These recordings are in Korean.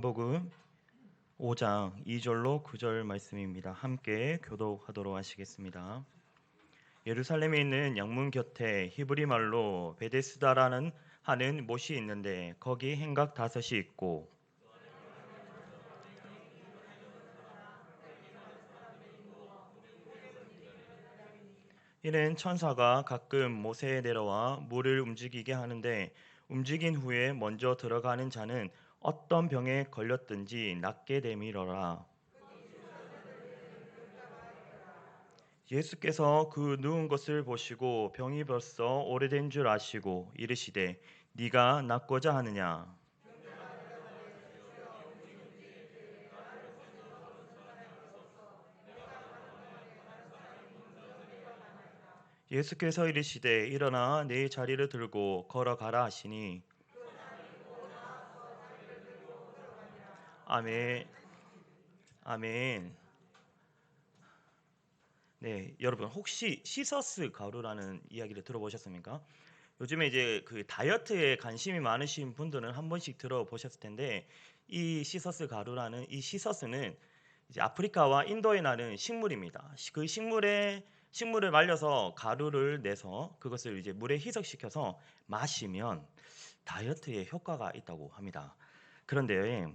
복음 5장 2절로 9절 말씀입니다. 함께 교독하도록 하시겠습니다. 예루살렘에 있는 양문 곁에 히브리 말로 베데스다라는 하는 못이 있는데 거기 행각 5이 있고 이는 천사가 가끔 못에 내려와 물을 움직이게 하는데 움직인 후에 먼저 들어가는 자는 어떤 병에 걸렸든지 낫게 되밀어라. 예수께서 그 누운 것을 보시고 병이 벌써 오래된 줄 아시고 이르시되 네가 낫고자 하느냐. 예수께서 이르시되 일어나 네 자리를 들고 걸어가라 하시니 아멘. 아멘. 네, 여러분 혹시 시서스 가루라는 이야기를 들어보셨습니까? 요즘에 이제 그 다이어트에 관심이 많으신 분들은 한 번씩 들어보셨을 텐데 이 시서스 가루라는 이 시서스는 이제 아프리카와 인도에 나는 식물입니다. 그 식물을 말려서 가루를 내서 그것을 이제 물에 희석시켜서 마시면 다이어트에 효과가 있다고 합니다. 그런데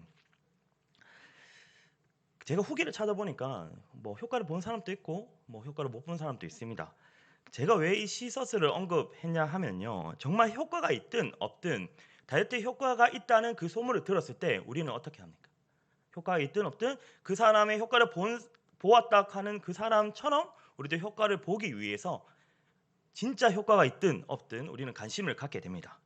제가 후기를 찾아보니까 뭐 효과를 본 사람도 있고 뭐 효과를 못 본 사람도 있습니다. 제가 왜 이 시서스를 언급했냐 하면요. 정말 효과가 있든 없든 다이어트에 효과가 있다는 그 소문을 들었을 때 우리는 어떻게 합니까? 효과가 있든 없든 그 사람의 효과를 보았다 하는 그 사람처럼 우리도 효과를 보기 위해서 진짜 효과가 있든 없든 우리는 관심을 갖게 됩니다.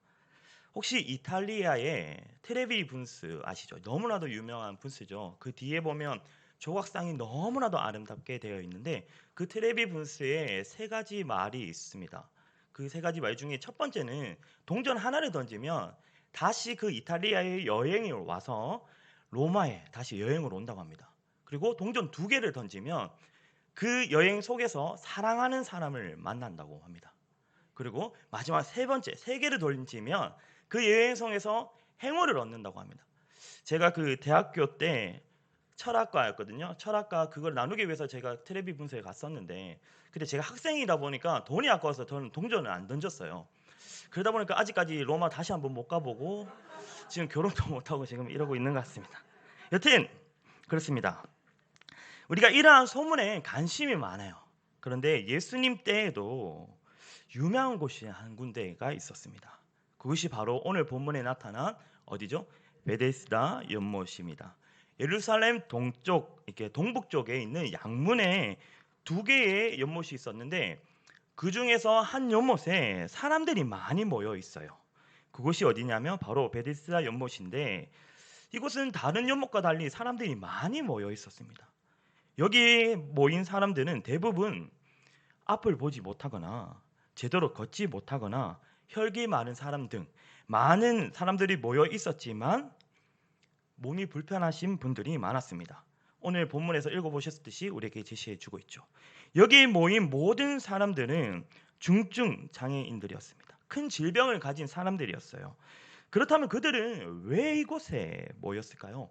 혹시 이탈리아의 트레비 분스 아시죠? 너무나도 유명한 분스죠. 그 뒤에 보면 조각상이 너무나도 아름답게 되어 있는데 그 트레비 분스에 3가지 말이 있습니다. 그 3가지 말 중에 첫 번째는 동전 하나를 던지면 다시 그 이탈리아에 여행이 와서 로마에 다시 여행을 온다고 합니다. 그리고 동전 2개를 던지면 그 여행 속에서 사랑하는 사람을 만난다고 합니다. 그리고 마지막 3번째 3개를 던지면 그 여행성에서 행운을 얻는다고 합니다. 제가 그 대학교 때 철학과였거든요. 철학과 그걸 나누기 위해서 제가 트레비 분서에 갔었는데 근데 제가 학생이다 보니까 돈이 아까워서 저는 동전을 안 던졌어요. 그러다 보니까 아직까지 로마 다시 한번 못 가보고 지금 결혼도 못하고 지금 이러고 있는 것 같습니다. 여튼 그렇습니다. 우리가 이러한 소문에 관심이 많아요. 그런데 예수님 때에도 유명한 곳이 한 군데가 있었습니다. 그것이 바로 오늘 본문에 나타난 어디죠? 베데스다 연못입니다. 예루살렘 동쪽, 이렇게 동북 쪽에 있는 양문에 2개의 연못이 있었는데 그 중에서 한 연못에 사람들이 많이 모여 있어요. 그곳이 어디냐면 바로 베데스다 연못인데 이곳은 다른 연못과 달리 사람들이 많이 모여 있었습니다. 여기 모인 사람들은 대부분 앞을 보지 못하거나 제대로 걷지 못하거나 혈기 많은 사람 등 많은 사람들이 모여 있었지만 몸이 불편하신 분들이 많았습니다. 오늘 본문에서 읽어보셨듯이 우리에게 제시해 주고 있죠. 여기 모인 모든 사람들은 중증 장애인들이었습니다. 큰 질병을 가진 사람들이었어요. 그렇다면 그들은 왜 이곳에 모였을까요?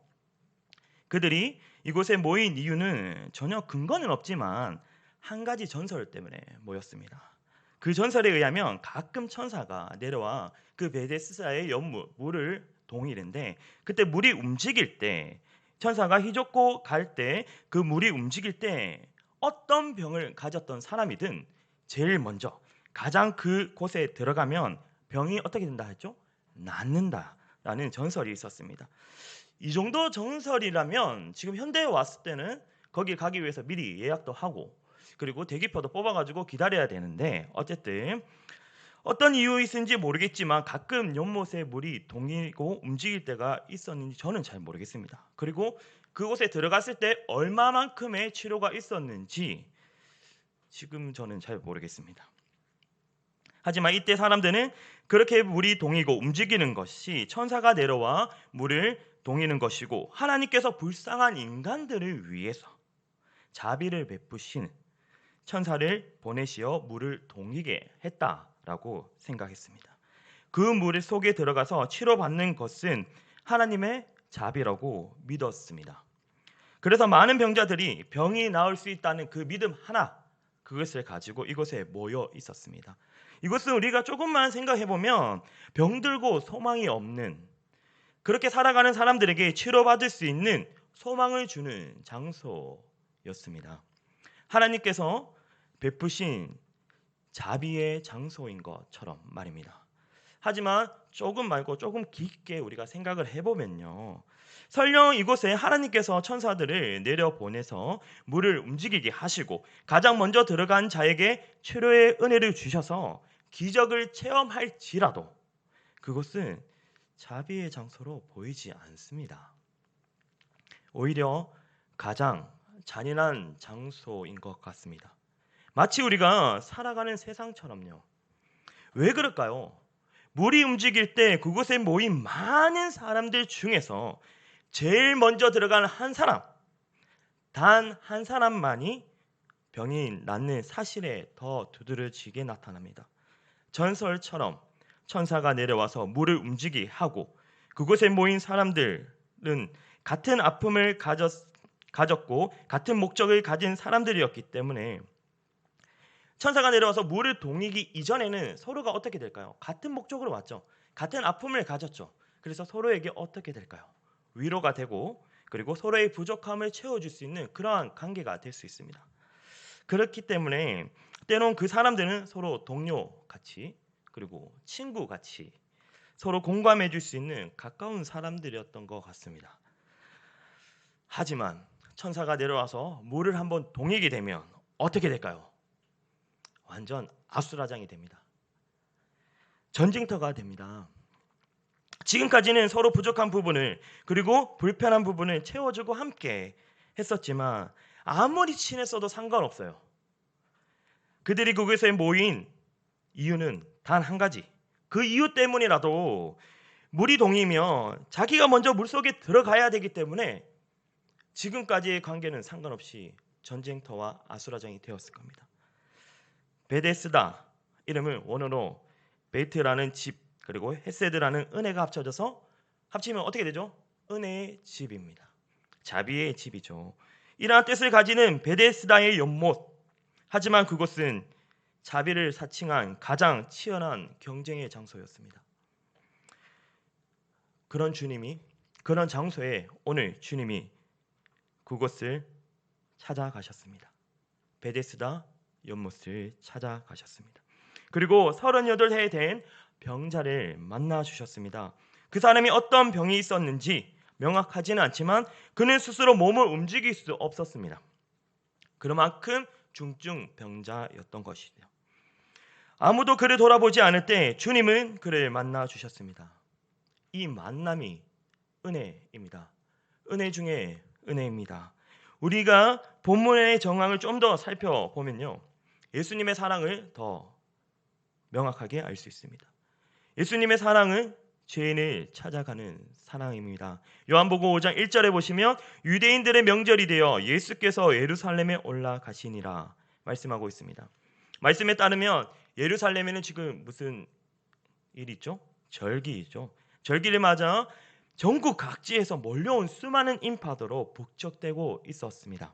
그들이 이곳에 모인 이유는 전혀 근거는 없지만 한 가지 전설 때문에 모였습니다. 그 전설에 의하면 가끔 천사가 내려와 그 베데스다의 물을 동이는데 그때 물이 움직일 때 천사가 휘젓고 갈 때 그 물이 움직일 때 어떤 병을 가졌던 사람이든 제일 먼저 가장 그곳에 들어가면 병이 어떻게 된다 했죠? 낫는다라는 전설이 있었습니다. 이 정도 전설이라면 지금 현대에 왔을 때는 거기 가기 위해서 미리 예약도 하고 그리고 대기표도 뽑아가지고 기다려야 되는데 어쨌든 어떤 이유이신지 모르겠지만 가끔 연못에 물이 동이고 움직일 때가 있었는지 저는 잘 모르겠습니다. 그리고 그곳에 들어갔을 때 얼마만큼의 치료가 있었는지 지금 저는 잘 모르겠습니다. 하지만 이때 사람들은 그렇게 물이 동이고 움직이는 것이 천사가 내려와 물을 동이는 것이고 하나님께서 불쌍한 인간들을 위해서 자비를 베푸신 천사를 보내시어 물을 동이게 했다라고 생각했습니다. 그 물 속에 들어가서 치료받는 것은 하나님의 자비라고 믿었습니다. 그래서 많은 병자들이 병이 나을 수 있다는 그 믿음 하나, 그것을 가지고 이곳에 모여 있었습니다. 이곳은 우리가 조금만 생각해 보면 병들고 소망이 없는, 그렇게 살아가는 사람들에게 치료받을 수 있는 소망을 주는 장소였습니다. 하나님께서 베푸신 자비의 장소인 것처럼 말입니다. 하지만 조금 말고 조금 깊게 우리가 생각을 해보면요, 설령 이곳에 하나님께서 천사들을 내려보내서 물을 움직이게 하시고 가장 먼저 들어간 자에게 치료의 은혜를 주셔서 기적을 체험할지라도 그곳은 자비의 장소로 보이지 않습니다. 오히려 가장 잔인한 장소인 것 같습니다. 마치 우리가 살아가는 세상처럼요. 왜 그럴까요? 물이 움직일 때 그곳에 모인 많은 사람들 중에서 제일 먼저 들어간 한 사람, 단 한 사람만이 병이 낫는 사실에 더 두드러지게 나타납니다. 전설처럼 천사가 내려와서 물을 움직이게 하고 그곳에 모인 사람들은 같은 아픔을 가졌고 같은 목적을 가진 사람들이었기 때문에 천사가 내려와서 물을 동이기 이전에는 서로가 어떻게 될까요? 같은 목적으로 왔죠. 같은 아픔을 가졌죠. 그래서 서로에게 어떻게 될까요? 위로가 되고 그리고 서로의 부족함을 채워줄 수 있는 그러한 관계가 될 수 있습니다. 그렇기 때문에 때론 그 사람들은 서로 동료같이 그리고 친구같이 서로 공감해 줄 수 있는 가까운 사람들이었던 것 같습니다. 하지만 천사가 내려와서 물을 한번 동이게 되면 어떻게 될까요? 완전 아수라장이 됩니다. 전쟁터가 됩니다. 지금까지는 서로 부족한 부분을 그리고 불편한 부분을 채워주고 함께 했었지만 아무리 친했어도 상관없어요. 그들이 그곳에 모인 이유는 단 한 가지. 그 이유 때문이라도 물이 동이면 자기가 먼저 물속에 들어가야 되기 때문에 지금까지의 관계는 상관없이 전쟁터와 아수라장이 되었을 겁니다. 베데스다 이름을 원어로 베이트라는 집 그리고 헤세드라는 은혜가 합치면 어떻게 되죠? 은혜의 집입니다. 자비의 집이죠. 이러한 뜻을 가지는 베데스다의 연못. 하지만 그곳은 자비를 사칭한 가장 치열한 경쟁의 장소였습니다. 그런 장소에 오늘 주님이 그곳을 찾아가셨습니다. 베데스다 연못을 찾아가셨습니다. 그리고 38해 된 병자를 만나 주셨습니다. 그 사람이 어떤 병이 있었는지 명확하지는 않지만 그는 스스로 몸을 움직일 수 없었습니다. 그만큼 중증 병자였던 것이죠. 아무도 그를 돌아보지 않을 때 주님은 그를 만나 주셨습니다. 이 만남이 은혜입니다. 은혜 중에 은혜입니다. 우리가 본문의 정황을 좀 더 살펴보면요, 예수님의 사랑을 더 명확하게 알 수 있습니다. 예수님의 사랑은 죄인을 찾아가는 사랑입니다. 요한복음 5장 1절에 보시면 유대인들의 명절이 되어 예수께서 예루살렘에 올라가시니라 말씀하고 있습니다. 말씀에 따르면 예루살렘에는 지금 무슨 일이 있죠? 절기이죠. 절기를 맞아 전국 각지에서 몰려온 수많은 인파도로 북적대고 있었습니다.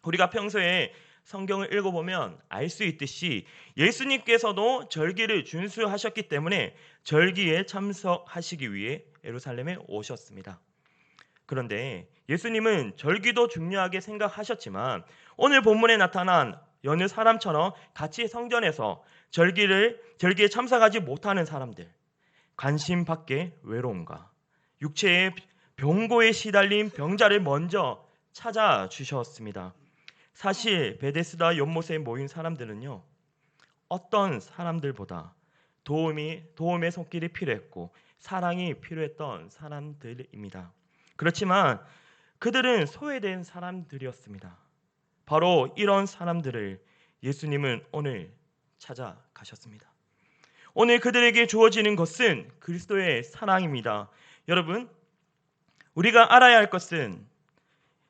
우리가 평소에 성경을 읽어보면 알 수 있듯이 예수님께서도 절기를 준수하셨기 때문에 절기에 참석하시기 위해 예루살렘에 오셨습니다. 그런데 예수님은 절기도 중요하게 생각하셨지만 오늘 본문에 나타난 여느 사람처럼 같이 성전에서 절기에 참석하지 못하는 사람들, 관심 밖의 외로움과 육체의 병고에 시달린 병자를 먼저 찾아주셨습니다. 사실 베데스다 연못에 모인 사람들은요, 어떤 사람들보다 도움의 손길이 필요했고 사랑이 필요했던 사람들입니다. 그렇지만 그들은 소외된 사람들이었습니다. 바로 이런 사람들을 예수님은 오늘 찾아가셨습니다. 오늘 그들에게 주어지는 것은 그리스도의 사랑입니다. 여러분, 우리가 알아야 할 것은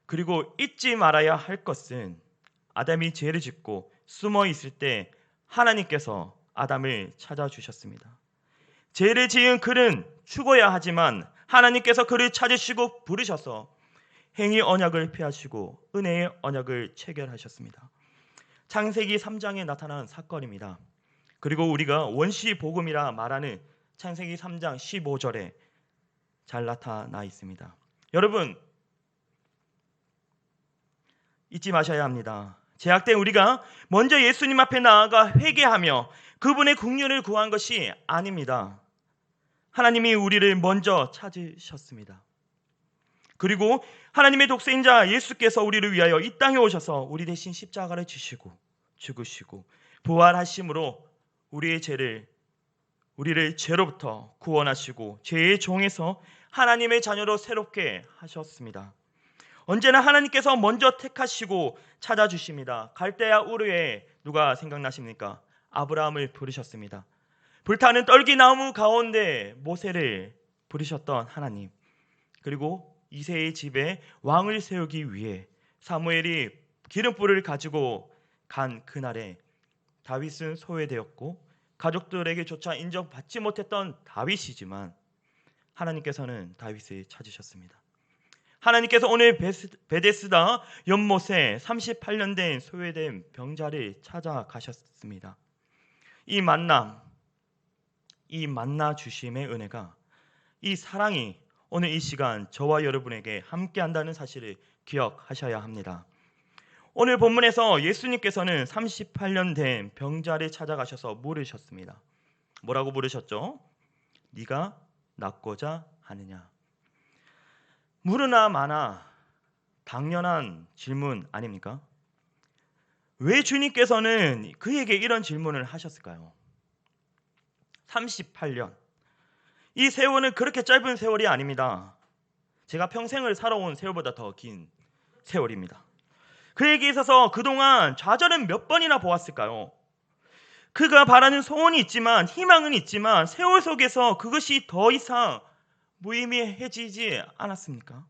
그리고 잊지 말아야 할 것은 아담이 죄를 짓고 숨어 있을 때 하나님께서 아담을 찾아주셨습니다. 죄를 지은 그는 죽어야 하지만 하나님께서 그를 찾으시고 부르셔서 행위 언약을 폐하시고 은혜의 언약을 체결하셨습니다. 창세기 3장에 나타난 사건입니다. 그리고 우리가 원시 복음이라 말하는 창세기 3장 15절에 잘 나타나 있습니다. 여러분, 잊지 마셔야 합니다. 죄악된 우리가 먼저 예수님 앞에 나아가 회개하며 그분의 긍휼을 구한 것이 아닙니다. 하나님이 우리를 먼저 찾으셨습니다. 그리고 하나님의 독생자 예수께서 우리를 위하여 이 땅에 오셔서 우리 대신 십자가를 지시고 죽으시고 부활하심으로 우리를 죄로부터 구원하시고 죄의 종에서 하나님의 자녀로 새롭게 하셨습니다. 언제나 하나님께서 먼저 택하시고 찾아주십니다. 갈대아 우르에 누가 생각나십니까? 아브라함을 부르셨습니다. 불타는 떨기나무 가운데 모세를 부르셨던 하나님, 그리고 이새의 집에 왕을 세우기 위해 사무엘이 기름불을 가지고 간 그날에 다윗은 소외되었고 가족들에게조차 인정받지 못했던 다윗이지만 하나님께서는 다윗을 찾으셨습니다. 하나님께서 오늘 베데스다 연못에 38년 된 소외된 병자를 찾아가셨습니다. 이 만나 주심의 은혜가, 이 사랑이 오늘 이 시간 저와 여러분에게 함께한다는 사실을 기억하셔야 합니다. 오늘 본문에서 예수님께서는 38년 된 병자를 찾아가셔서 물으셨습니다. 뭐라고 물으셨죠? 네가 낫고자 하느냐? 물으나 마나 당연한 질문 아닙니까? 왜 주님께서는 그에게 이런 질문을 하셨을까요? 38년. 이 세월은 그렇게 짧은 세월이 아닙니다. 제가 평생을 살아온 세월보다 더 긴 세월입니다. 그에게 있어서 그동안 좌절은 몇 번이나 보았을까요? 그가 바라는 소원이 있지만, 희망은 있지만 세월 속에서 그것이 더 이상 무의미해지지 않았습니까?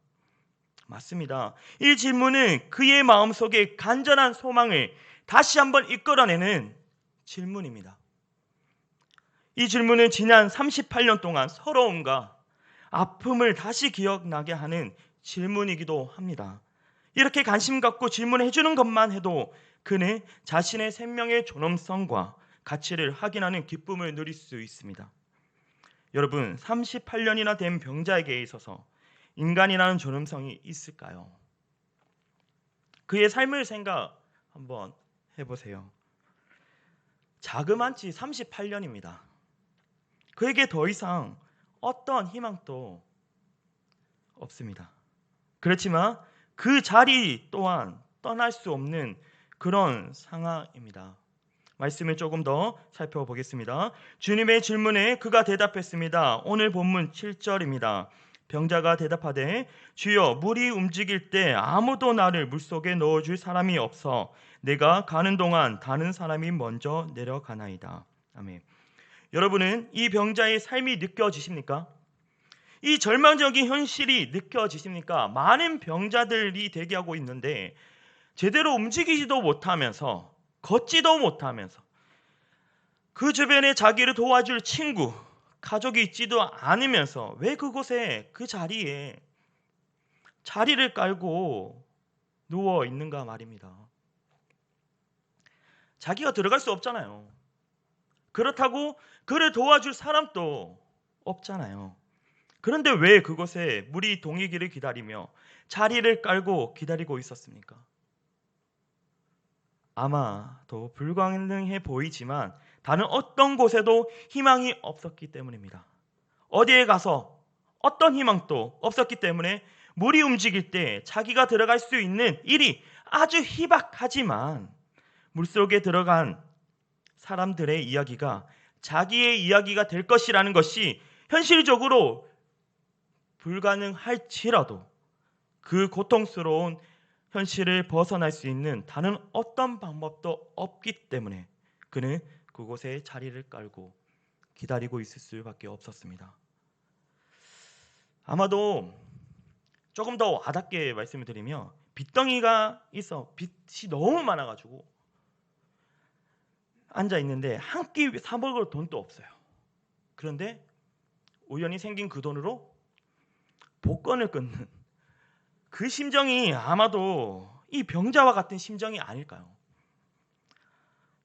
맞습니다. 이 질문은 그의 마음속에 간절한 소망을 다시 한번 이끌어내는 질문입니다. 이 질문은 지난 38년 동안 서러움과 아픔을 다시 기억나게 하는 질문이기도 합니다. 이렇게 관심 갖고 질문해 주는 것만 해도 그는 자신의 생명의 존엄성과 가치를 확인하는 기쁨을 누릴 수 있습니다. 여러분, 38년이나 된 병자에게 있어서 인간이라는 존엄성이 있을까요? 그의 삶을 생각 한번 해보세요. 자그만치 38년입니다. 그에게 더 이상 어떤 희망도 없습니다. 그렇지만 그 자리 또한 떠날 수 없는 그런 상황입니다. 말씀을 조금 더 살펴보겠습니다. 주님의 질문에 그가 대답했습니다. 오늘 본문 7절입니다. 병자가 대답하되 주여, 물이 움직일 때 아무도 나를 물속에 넣어줄 사람이 없어 내가 가는 동안 다른 사람이 먼저 내려가나이다. 아멘. 여러분은 이 병자의 삶이 느껴지십니까? 이 절망적인 현실이 느껴지십니까? 많은 병자들이 대기하고 있는데 제대로 움직이지도 못하면서, 걷지도 못하면서, 그 주변에 자기를 도와줄 친구, 가족이 있지도 않으면서 왜 그곳에, 그 자리에 자리를 깔고 누워 있는가 말입니다. 자기가 들어갈 수 없잖아요. 그렇다고 그를 도와줄 사람도 없잖아요. 그런데 왜 그곳에 물이 동이기를 기다리며 자리를 깔고 기다리고 있었습니까? 아마도 불가능해 보이지만 다른 어떤 곳에도 희망이 없었기 때문입니다. 어디에 가서 어떤 희망도 없었기 때문에 물이 움직일 때 자기가 들어갈 수 있는 일이 아주 희박하지만 물속에 들어간 사람들의 이야기가 자기의 이야기가 될 것이라는 것이 현실적으로 불가능할지라도 그 고통스러운 현실을 벗어날 수 있는 다른 어떤 방법도 없기 때문에 그는 그곳에 자리를 깔고 기다리고 있을 수밖에 없었습니다. 아마도 조금 더 와닿게 말씀을 드리면 빚덩이가 있어 빚이 너무 많아가지고 앉아 있는데 한 끼 사 먹을 돈도 없어요. 그런데 우연히 생긴 그 돈으로 복권을 끊는 그 심정이 아마도 이 병자와 같은 심정이 아닐까요?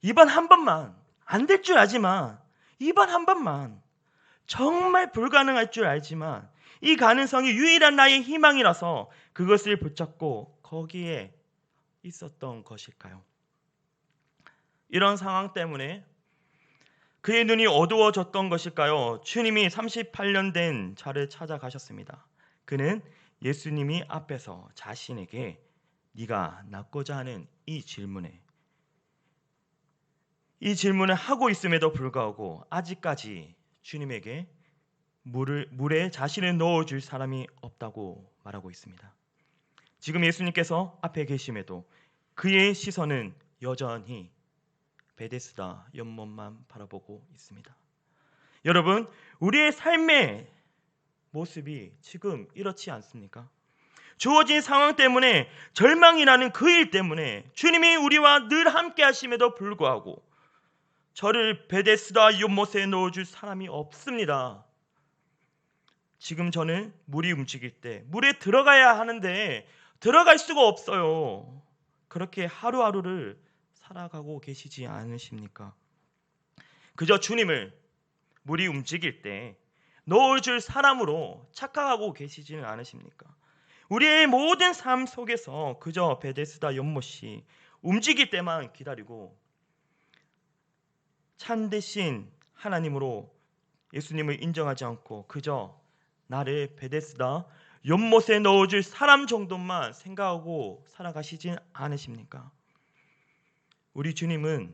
이번 한 번만, 안 될 줄 알지만 이번 한 번만, 정말 불가능할 줄 알지만 이 가능성이 유일한 나의 희망이라서 그것을 붙잡고 거기에 있었던 것일까요? 이런 상황 때문에 그의 눈이 어두워졌던 것일까요? 주님이 38년 된 자를 찾아가셨습니다. 그는 예수님이 앞에서 자신에게 네가 낫고자 하는 이 질문을 하고 있음에도 불구하고 아직까지 주님에게 물에 자신을 넣어줄 사람이 없다고 말하고 있습니다. 지금 예수님께서 앞에 계심에도 그의 시선은 여전히 베데스다 연못만 바라보고 있습니다. 여러분, 우리의 삶의 모습이 지금 이렇지 않습니까? 주어진 상황 때문에, 절망이 나는 그 일 때문에 주님이 우리와 늘 함께 하심에도 불구하고 저를 베데스다 연못에 넣어줄 사람이 없습니다. 지금 저는 물이 움직일 때 물에 들어가야 하는데 들어갈 수가 없어요. 그렇게 하루하루를 살아가고 계시지 않으십니까? 그저 주님을 물이 움직일 때 넣어줄 사람으로 착각하고 계시지는 않으십니까? 우리의 모든 삶 속에서 그저 베데스다 연못이 움직일 때만 기다리고 참되신 하나님으로 예수님을 인정하지 않고 그저 나를 베데스다 연못에 넣어줄 사람 정도만 생각하고 살아가시진 않으십니까? 우리 주님은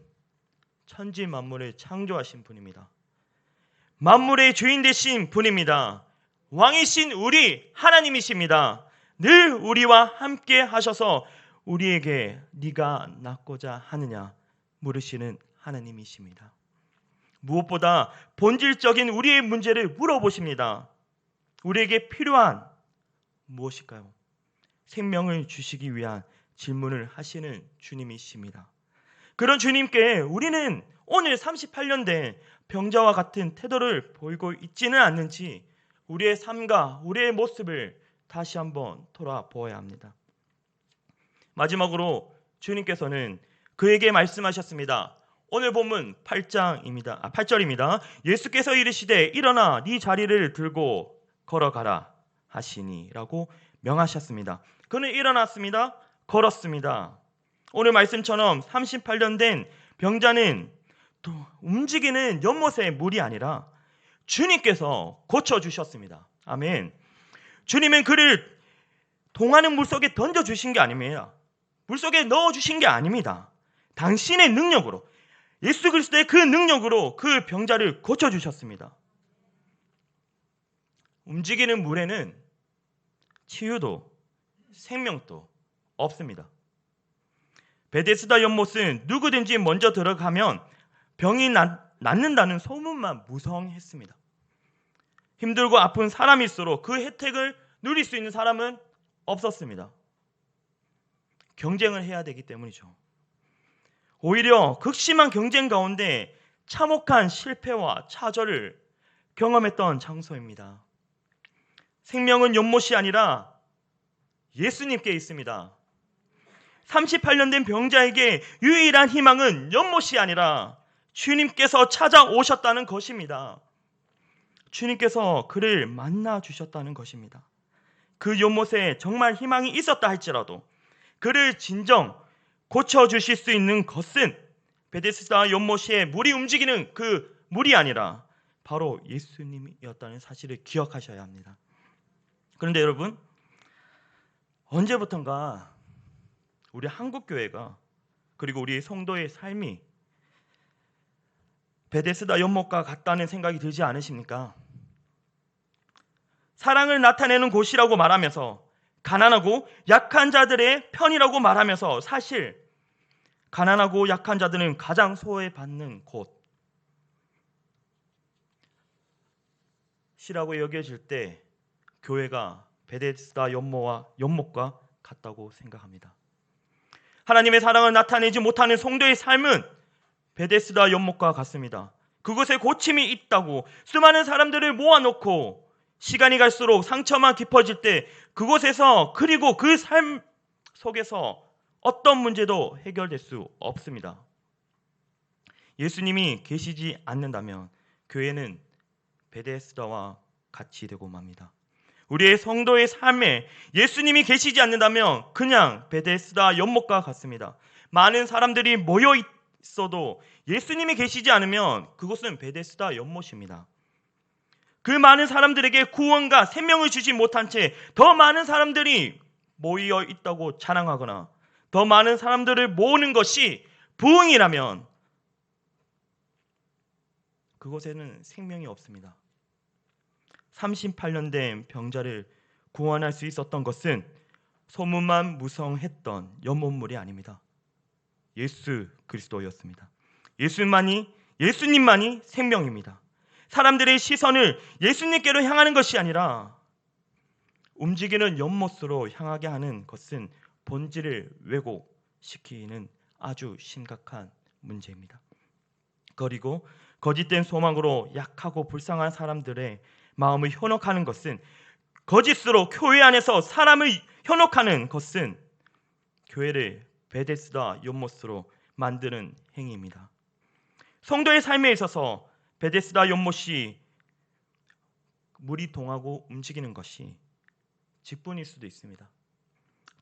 천지 만물을 창조하신 분입니다. 만물의 주인 되신 분입니다. 왕이신 우리 하나님이십니다. 늘 우리와 함께 하셔서 우리에게 네가 낫고자 하느냐 물으시는 하나님이십니다. 무엇보다 본질적인 우리의 문제를 물어보십니다. 우리에게 필요한 무엇일까요? 생명을 주시기 위한 질문을 하시는 주님이십니다. 그런 주님께 우리는 오늘 38년 된 병자와 같은 태도를 보이고 있지는 않는지 우리의 삶과 우리의 모습을 다시 한번 돌아보아야 합니다. 마지막으로 주님께서는 그에게 말씀하셨습니다. 오늘 본문 8절입니다. 예수께서 이르시되 일어나 네 자리를 들고 걸어가라 하시니 라고 명하셨습니다. 그는 일어났습니다. 걸었습니다. 오늘 말씀처럼 38년 된 병자는 또 움직이는 연못의 물이 아니라 주님께서 고쳐주셨습니다. 아멘. 주님은 그를 동하는 물속에 던져주신 게 아닙니다. 물속에 넣어주신 게 아닙니다. 당신의 능력으로, 예수 그리스도의 그 능력으로 그 병자를 고쳐주셨습니다. 움직이는 물에는 치유도 생명도 없습니다. 베데스다 연못은 누구든지 먼저 들어가면 병이 낫는다는 소문만 무성했습니다. 힘들고 아픈 사람일수록 그 혜택을 누릴 수 있는 사람은 없었습니다. 경쟁을 해야 되기 때문이죠. 오히려 극심한 경쟁 가운데 참혹한 실패와 좌절을 경험했던 장소입니다. 생명은 연못이 아니라 예수님께 있습니다. 38년 된 병자에게 유일한 희망은 연못이 아니라 주님께서 찾아오셨다는 것입니다. 주님께서 그를 만나 주셨다는 것입니다. 그 연못에 정말 희망이 있었다 할지라도 그를 진정 고쳐주실 수 있는 것은 베데스다 연못에 물이 움직이는 그 물이 아니라 바로 예수님이었다는 사실을 기억하셔야 합니다. 그런데 여러분, 언제부턴가 우리 한국교회가 그리고 우리 성도의 삶이 베데스다 연못과 같다는 생각이 들지 않으십니까? 사랑을 나타내는 곳이라고 말하면서 가난하고 약한 자들의 편이라고 말하면서 사실 가난하고 약한 자들은 가장 소외받는 곳이라고 여겨질 때 교회가 베데스다 연못과 같다고 생각합니다. 하나님의 사랑을 나타내지 못하는 성도의 삶은 베데스다 연못과 같습니다. 그곳에 고침이 있다고 수많은 사람들을 모아놓고 시간이 갈수록 상처만 깊어질 때 그곳에서 그리고 그 삶 속에서 어떤 문제도 해결될 수 없습니다. 예수님이 계시지 않는다면 교회는 베데스다와 같이 되고 맙니다. 우리의 성도의 삶에 예수님이 계시지 않는다면 그냥 베데스다 연못과 같습니다. 많은 사람들이 모여 있어도 예수님이 계시지 않으면 그곳은 베데스다 연못입니다. 그 많은 사람들에게 구원과 생명을 주지 못한 채 더 많은 사람들이 모여 있다고 자랑하거나 더 많은 사람들을 모으는 것이 부흥이라면 그곳에는 생명이 없습니다. 38년 된 병자를 구원할 수 있었던 것은 소문만 무성했던 연못물이 아닙니다. 예수 그리스도였습니다. 예수님만이 생명입니다. 사람들의 시선을 예수님께로 향하는 것이 아니라 움직이는 연못으로 향하게 하는 것은 본질을 왜곡시키는 아주 심각한 문제입니다. 그리고 거짓된 소망으로 약하고 불쌍한 사람들의 마음을 현혹하는 것은 거짓으로 교회 안에서 사람을 현혹하는 것은 교회를 베데스다 연못으로 만드는 행위입니다. 성도의 삶에 있어서 베데스다 연못이 물이 동하고 움직이는 것이 직분일 수도 있습니다.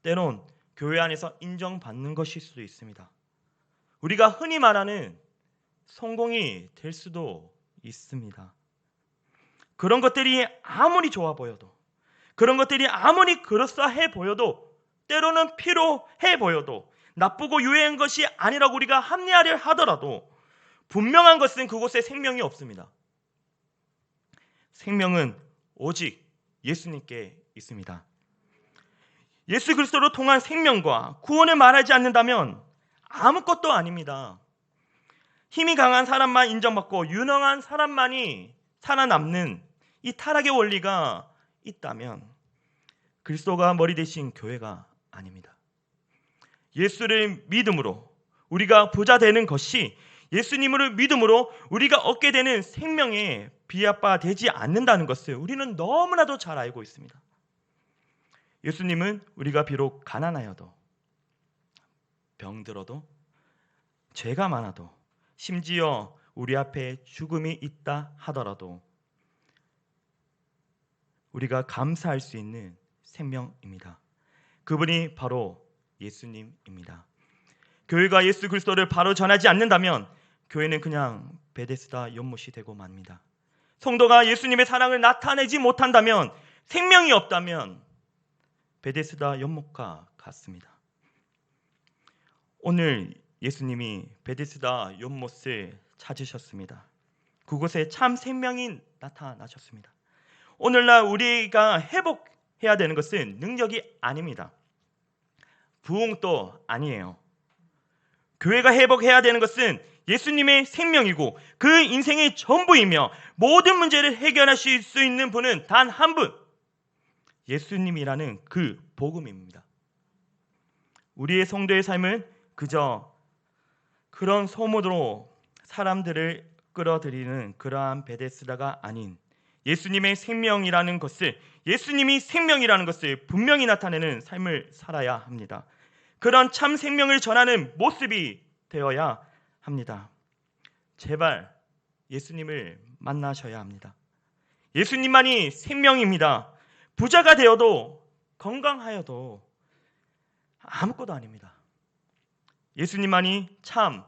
때론 교회 안에서 인정받는 것일 수도 있습니다. 우리가 흔히 말하는 성공이 될 수도 있습니다. 그런 것들이 아무리 좋아 보여도, 그런 것들이 아무리 그럴싸해 보여도, 때로는 필요해 보여도, 나쁘고 유해한 것이 아니라고 우리가 합리화를 하더라도 분명한 것은 그곳에 생명이 없습니다. 생명은 오직 예수님께 있습니다. 예수 그리스도로 통한 생명과 구원을 말하지 않는다면 아무것도 아닙니다. 힘이 강한 사람만 인정받고 유능한 사람만이 살아남는 이 타락의 원리가 있다면 그리스도가 머리 대신 교회가 아닙니다. 예수를 믿음으로 우리가 부자 되는 것이 예수님을 믿음으로 우리가 얻게 되는 생명에 비합화 되지 않는다는 것을 우리는 너무나도 잘 알고 있습니다. 예수님은 우리가 비록 가난하여도, 병들어도, 죄가 많아도, 심지어 우리 앞에 죽음이 있다 하더라도 우리가 감사할 수 있는 생명입니다. 그분이 바로 예수님입니다. 교회가 예수 그리스도를 바로 전하지 않는다면 교회는 그냥 베데스다 연못이 되고 맙니다. 성도가 예수님의 사랑을 나타내지 못한다면, 생명이 없다면 베데스다 연못과 같습니다. 오늘 예수님이 베데스다 연못을 찾으셨습니다. 그곳에 참 생명이 나타나셨습니다. 오늘날 우리가 회복해야 되는 것은 능력이 아닙니다. 부흥도 아니에요. 교회가 회복해야 되는 것은 예수님의 생명이고 그 인생의 전부이며 모든 문제를 해결하실 수 있는 분은 단 한 분, 예수님이라는 그 복음입니다. 우리의 성도의 삶은 그저 그런 소문으로 사람들을 끌어들이는 그러한 베데스다가 아닌 예수님의 생명이라는 것을, 예수님이 생명이라는 것을 분명히 나타내는 삶을 살아야 합니다. 그런 참 생명을 전하는 모습이 되어야 합니다. 제발 예수님을 만나셔야 합니다. 예수님만이 생명입니다. 부자가 되어도 건강하여도 아무것도 아닙니다. 예수님만이 참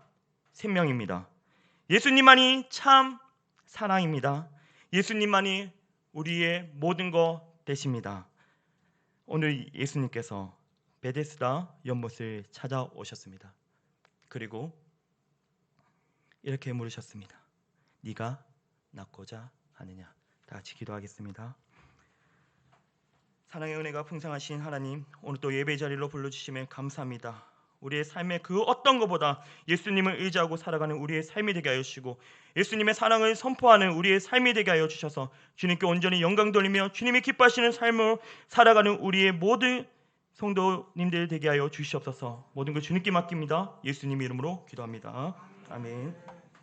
생명입니다. 예수님만이 참 사랑입니다. 예수님만이 우리의 모든 것 되십니다. 오늘 예수님께서 베데스다 연못을 찾아오셨습니다. 그리고 이렇게 물으셨습니다. 네가 낫고자 하느냐? 다 같이 기도하겠습니다. 사랑의 은혜가 풍성하신 하나님, 오늘 또 예배 자리로 불러주시면 감사합니다. 우리의 삶의 그 어떤 것보다 예수님을 의지하고 살아가는 우리의 삶이 되게 하여 주시고, 예수님의 사랑을 선포하는 우리의 삶이 되게 하여 주셔서 주님께 온전히 영광 돌리며 주님이 기뻐하시는 삶으로 살아가는 우리의 모든 성도님들 되게 하여 주시옵소서. 모든 것 주님께 맡깁니다. 예수님 이름으로 기도합니다. 아멘.